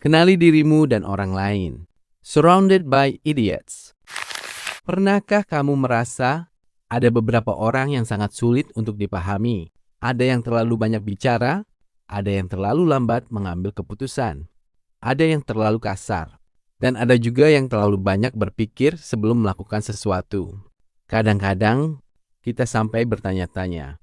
Kenali dirimu dan orang lain. Surrounded by idiots. Pernahkah kamu merasa ada beberapa orang yang sangat sulit untuk dipahami? Ada yang terlalu banyak bicara, ada yang terlalu lambat mengambil keputusan, ada yang terlalu kasar, dan ada juga yang terlalu banyak berpikir sebelum melakukan sesuatu. Kadang-kadang kita sampai bertanya-tanya,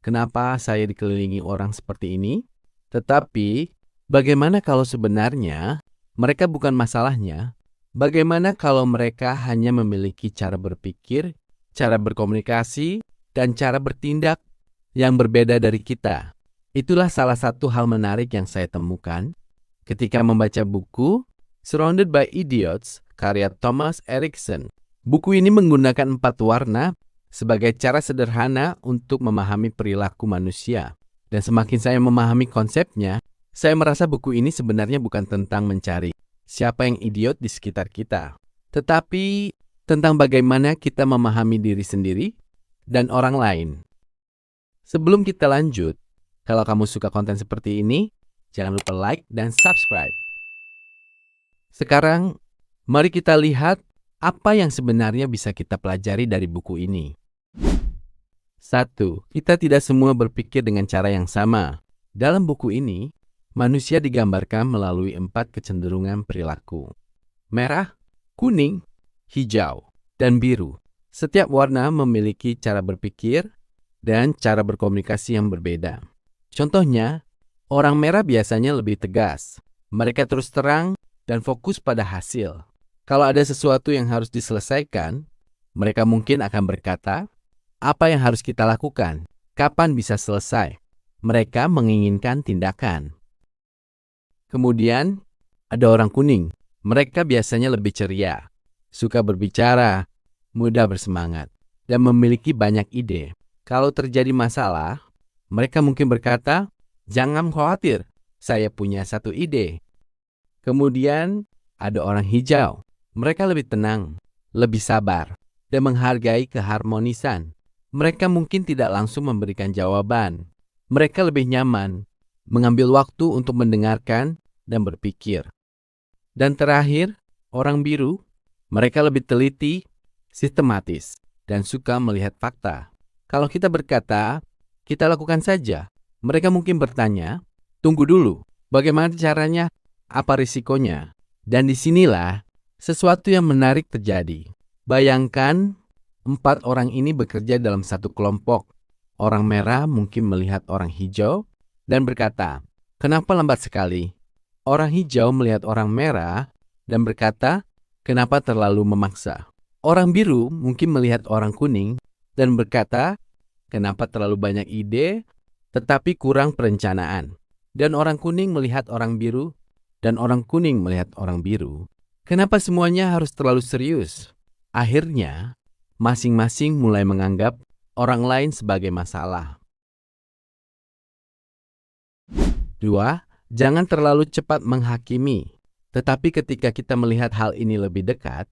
kenapa saya dikelilingi orang seperti ini? Tetapi, bagaimana kalau sebenarnya mereka bukan masalahnya? Bagaimana kalau mereka hanya memiliki cara berpikir, cara berkomunikasi, dan cara bertindak yang berbeda dari kita? Itulah salah satu hal menarik yang saya temukan ketika membaca buku Surrounded by Idiots karya Thomas Erikson. Buku ini menggunakan 4 warna sebagai cara sederhana untuk memahami perilaku manusia. Dan semakin saya memahami konsepnya, saya merasa buku ini sebenarnya bukan tentang mencari siapa yang idiot di sekitar kita, tetapi tentang bagaimana kita memahami diri sendiri dan orang lain. Sebelum kita lanjut, kalau kamu suka konten seperti ini, jangan lupa like dan subscribe. Sekarang, mari kita lihat apa yang sebenarnya bisa kita pelajari dari buku ini. 1. Kita tidak semua berpikir dengan cara yang sama. Dalam buku ini, manusia digambarkan melalui 4 kecenderungan perilaku. Merah, kuning, hijau, dan biru. Setiap warna memiliki cara berpikir dan cara berkomunikasi yang berbeda. Contohnya, orang merah biasanya lebih tegas. Mereka terus terang dan fokus pada hasil. Kalau ada sesuatu yang harus diselesaikan, mereka mungkin akan berkata, apa yang harus kita lakukan? Kapan bisa selesai? Mereka menginginkan tindakan. Kemudian, ada orang kuning. Mereka biasanya lebih ceria, suka berbicara, mudah bersemangat, dan memiliki banyak ide. Kalau terjadi masalah, mereka mungkin berkata, jangan khawatir, saya punya satu ide. Kemudian, ada orang hijau. Mereka lebih tenang, lebih sabar, dan menghargai keharmonisan. Mereka mungkin tidak langsung memberikan jawaban. Mereka lebih nyaman mengambil waktu untuk mendengarkan dan berpikir. Dan terakhir, orang biru, mereka lebih teliti, sistematis, dan suka melihat fakta. Kalau kita berkata, kita lakukan saja, mereka mungkin bertanya, tunggu dulu, bagaimana caranya, apa risikonya? Dan disinilah sesuatu yang menarik terjadi. Bayangkan 4 orang ini bekerja dalam satu kelompok. Orang merah mungkin melihat orang hijau dan berkata, kenapa lambat sekali? Orang hijau melihat orang merah dan berkata, kenapa terlalu memaksa? Orang biru mungkin melihat orang kuning dan berkata, kenapa terlalu banyak ide tetapi kurang perencanaan? Dan orang kuning melihat orang biru dan orang kuning melihat orang biru. Kenapa semuanya harus terlalu serius? Akhirnya, masing-masing mulai menganggap orang lain sebagai masalah. 2. Jangan terlalu cepat menghakimi. Tetapi ketika kita melihat hal ini lebih dekat,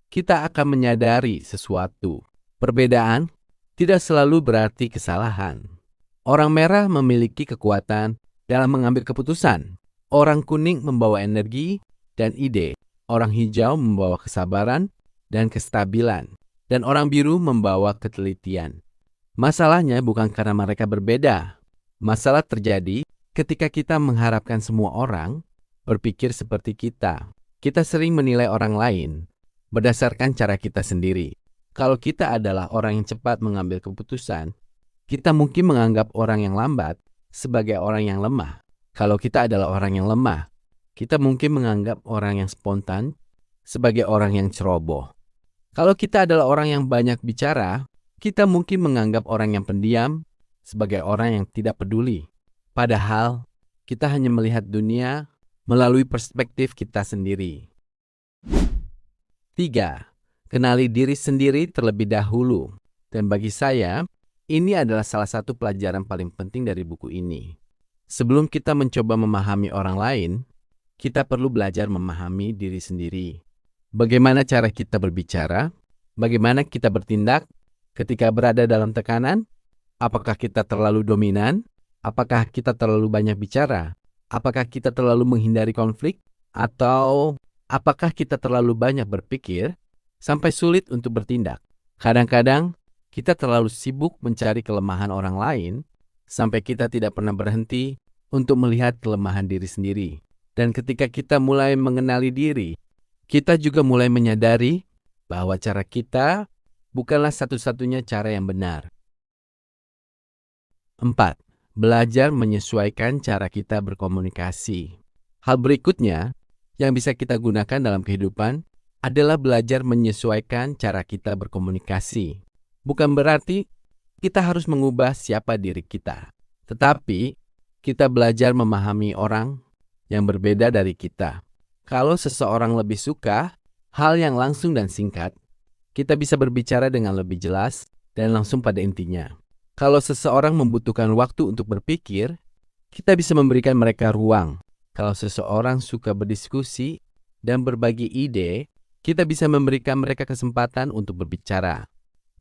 kita akan menyadari sesuatu. Perbedaan tidak selalu berarti kesalahan. Orang merah memiliki kekuatan dalam mengambil keputusan. Orang kuning membawa energi dan ide. Orang hijau membawa kesabaran dan kestabilan. Dan orang biru membawa ketelitian. Masalahnya bukan karena mereka berbeda. Masalah terjadi ketika kita mengharapkan semua orang berpikir seperti kita. Kita sering menilai orang lain berdasarkan cara kita sendiri. Kalau kita adalah orang yang cepat mengambil keputusan, kita mungkin menganggap orang yang lambat sebagai orang yang lemah. Kalau kita adalah orang yang lemah, kita mungkin menganggap orang yang spontan sebagai orang yang ceroboh. Kalau kita adalah orang yang banyak bicara, kita mungkin menganggap orang yang pendiam sebagai orang yang tidak peduli. Padahal, kita hanya melihat dunia melalui perspektif kita sendiri. 3. Kenali diri sendiri terlebih dahulu. Dan bagi saya, ini adalah salah satu pelajaran paling penting dari buku ini. Sebelum kita mencoba memahami orang lain, kita perlu belajar memahami diri sendiri. Bagaimana cara kita berbicara? Bagaimana kita bertindak ketika berada dalam tekanan? Apakah kita terlalu dominan? Apakah kita terlalu banyak bicara? Apakah kita terlalu menghindari konflik? Atau apakah kita terlalu banyak berpikir sampai sulit untuk bertindak? Kadang-kadang kita terlalu sibuk mencari kelemahan orang lain sampai kita tidak pernah berhenti untuk melihat kelemahan diri sendiri. Dan ketika kita mulai mengenali diri, kita juga mulai menyadari bahwa cara kita bukanlah satu-satunya cara yang benar. 4. Belajar menyesuaikan cara kita berkomunikasi. Hal berikutnya yang bisa kita gunakan dalam kehidupan adalah belajar menyesuaikan cara kita berkomunikasi. Bukan berarti kita harus mengubah siapa diri kita, tetapi kita belajar memahami orang yang berbeda dari kita. Kalau seseorang lebih suka hal yang langsung dan singkat, kita bisa berbicara dengan lebih jelas dan langsung pada intinya. Kalau seseorang membutuhkan waktu untuk berpikir, kita bisa memberikan mereka ruang. Kalau seseorang suka berdiskusi dan berbagi ide, kita bisa memberikan mereka kesempatan untuk berbicara.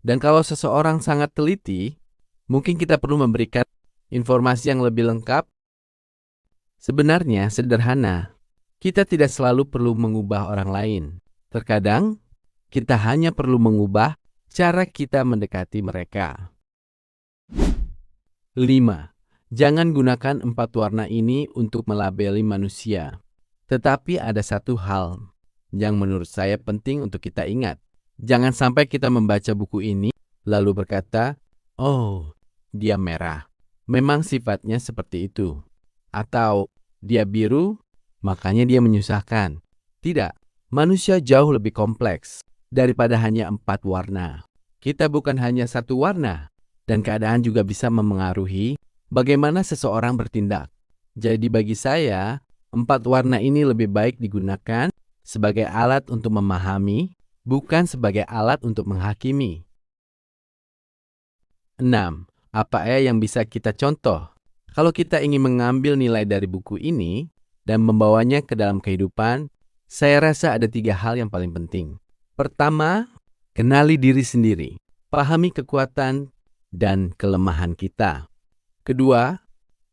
Dan kalau seseorang sangat teliti, mungkin kita perlu memberikan informasi yang lebih lengkap. Sebenarnya sederhana, kita tidak selalu perlu mengubah orang lain. Terkadang, kita hanya perlu mengubah cara kita mendekati mereka. 5. Jangan gunakan 4 warna ini untuk melabeli manusia. Tetapi ada satu hal yang menurut saya penting untuk kita ingat. Jangan sampai kita membaca buku ini lalu berkata, "Oh, dia merah. Memang sifatnya seperti itu." Atau, "Dia biru, makanya dia menyusahkan." Tidak, manusia jauh lebih kompleks daripada hanya 4 warna. Kita bukan hanya satu warna. Dan keadaan juga bisa memengaruhi bagaimana seseorang bertindak. Jadi bagi saya, 4 warna ini lebih baik digunakan sebagai alat untuk memahami, bukan sebagai alat untuk menghakimi. 6. Apa yang bisa kita contoh? Kalau kita ingin mengambil nilai dari buku ini dan membawanya ke dalam kehidupan, saya rasa ada 3 hal yang paling penting. Pertama, kenali diri sendiri. Pahami kekuatan dan kelemahan kita. Kedua,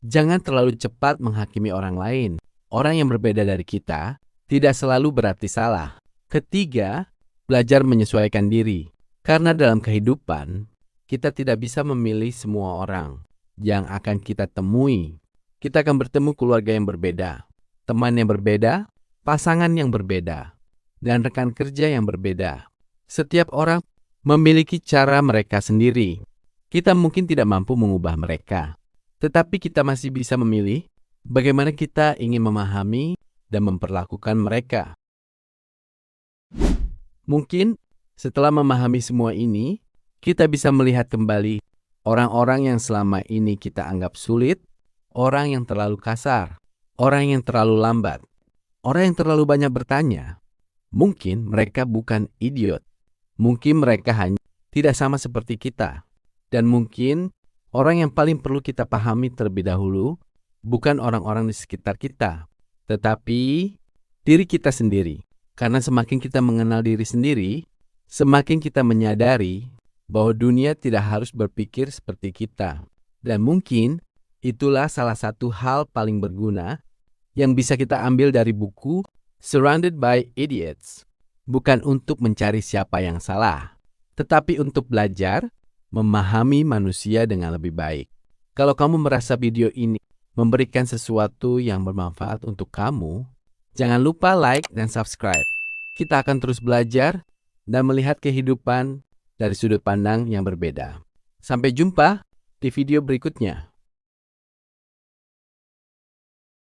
jangan terlalu cepat menghakimi orang lain. Orang yang berbeda dari kita tidak selalu berarti salah. Ketiga, belajar menyesuaikan diri. Karena dalam kehidupan, kita tidak bisa memilih semua orang yang akan kita temui. Kita akan bertemu keluarga yang berbeda, teman yang berbeda, pasangan yang berbeda, dan rekan kerja yang berbeda. Setiap orang memiliki cara mereka sendiri. Kita mungkin tidak mampu mengubah mereka, tetapi kita masih bisa memilih bagaimana kita ingin memahami dan memperlakukan mereka. Mungkin setelah memahami semua ini, kita bisa melihat kembali orang-orang yang selama ini kita anggap sulit, orang yang terlalu kasar, orang yang terlalu lambat, orang yang terlalu banyak bertanya. Mungkin mereka bukan idiot, mungkin mereka hanya tidak sama seperti kita. Dan mungkin orang yang paling perlu kita pahami terlebih dahulu bukan orang-orang di sekitar kita, tetapi diri kita sendiri. Karena semakin kita mengenal diri sendiri, semakin kita menyadari bahwa dunia tidak harus berpikir seperti kita. Dan mungkin itulah salah satu hal paling berguna yang bisa kita ambil dari buku Surrounded by Idiots. Bukan untuk mencari siapa yang salah, tetapi untuk belajar memahami manusia dengan lebih baik. Kalau kamu merasa video ini memberikan sesuatu yang bermanfaat untuk kamu, jangan lupa like dan subscribe. Kita akan terus belajar dan melihat kehidupan dari sudut pandang yang berbeda. Sampai jumpa di video berikutnya.